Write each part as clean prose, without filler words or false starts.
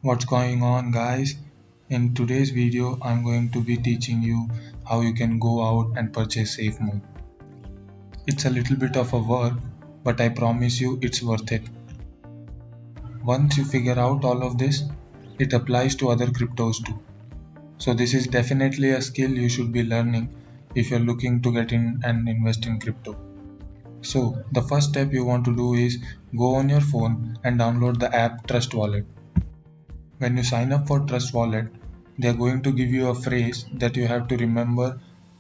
What's going on, guys? In today's video I'm going to be teaching you how you can go out and purchase SafeMoon. It's a little bit of a work, but I promise you it's worth it. Once you figure out all of this, it applies to other cryptos too. So this is definitely a skill you should be learning if you're looking to get in and invest in crypto. So the first step you want to do is go on your phone and download the app Trust Wallet. When you sign up for Trust Wallet, they are going to give you a phrase that you have to remember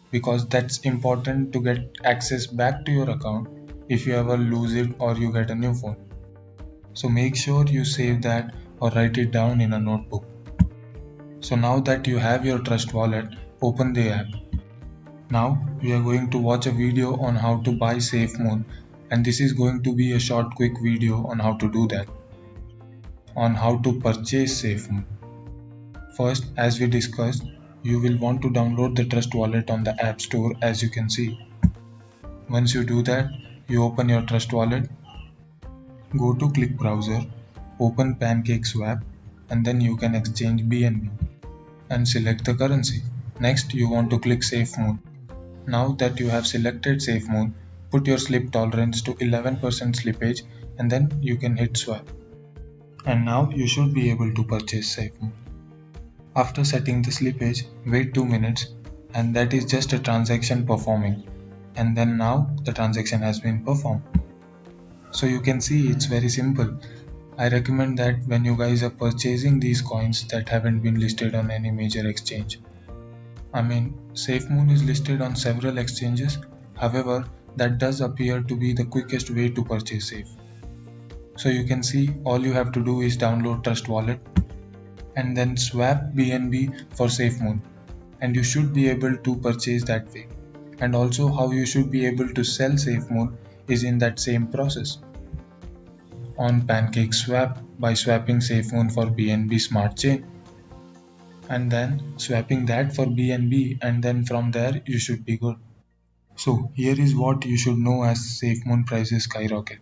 because that's important to get access back to your account if you ever lose it or you get a new phone. So make sure you save that or write it down in a notebook. So now that you have your Trust Wallet, open the app. Now we are going to watch a video on how to buy SafeMoon, and this is going to be a short quick video on how to do that. On how to purchase SafeMoon. First, as we discussed, you will want to download the Trust Wallet on the App Store, as you can see. Once you do that, you open your Trust Wallet, go to Click Browser, open PancakeSwap, and then you can exchange BNB and select the currency. Next, you want to click SafeMoon. Now that you have selected SafeMoon, put your slip tolerance to 11% slippage and then you can hit swap. And now you should be able to purchase SafeMoon. After setting the slippage, wait 2 minutes and that is just a transaction performing, and then now the transaction has been performed. So you can see it's very simple. I recommend that when you guys are purchasing these coins that haven't been listed on any major exchange. SafeMoon is listed on several exchanges, however that does appear to be the quickest way to purchase Safe. So you can see all you have to do is download Trust Wallet and then swap BNB for SafeMoon, and you should be able to purchase that way. And also how you should be able to sell SafeMoon is in that same process. On PancakeSwap by swapping SafeMoon for BNB Smart Chain and then swapping that for BNB, and then from there you should be good. So here is what you should know as SafeMoon prices skyrocket.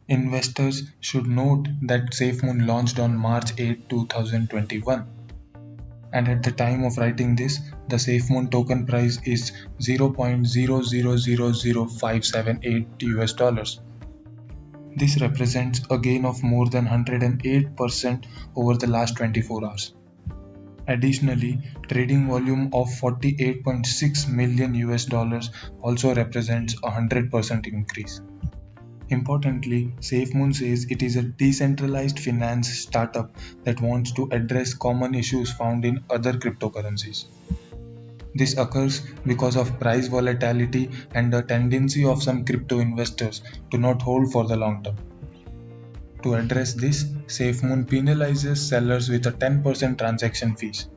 Investors should note that SafeMoon launched on March 8, 2021, and at the time of writing this, the SafeMoon token price is $0.0000578 US. This represents a gain of more than 108% over the last 24 hours. Additionally, trading volume of 48.6 million US dollars also represents a 100% increase. Importantly, SafeMoon says it is a decentralized finance startup that wants to address common issues found in other cryptocurrencies. This occurs because of price volatility and the tendency of some crypto investors to not hold for the long term. To address this, SafeMoon penalizes sellers with a 10% transaction fees.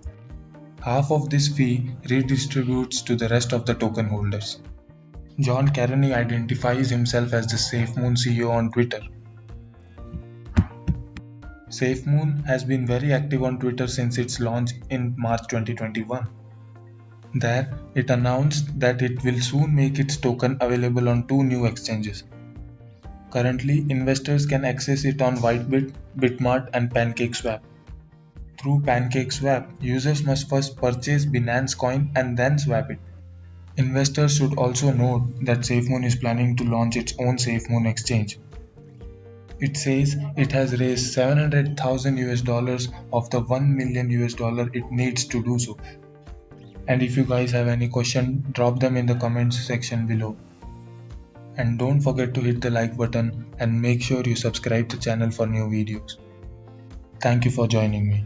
Half of this fee redistributes to the rest of the token holders. John Carney identifies himself as the SafeMoon CEO on Twitter. SafeMoon has been very active on Twitter since its launch in March 2021. There, it announced that it will soon make its token available on 2 new exchanges. Currently, investors can access it on Whitebit, Bitmart, and PancakeSwap. Through PancakeSwap, users must first purchase Binance Coin and then swap it. Investors should also note that SafeMoon is planning to launch its own SafeMoon exchange. It says it has raised $700,000 US of the $1 million US it needs to do so. And if you guys have any question, drop them in the comments section below. And don't forget to hit the like button and make sure you subscribe to the channel for new videos. Thank you for joining me.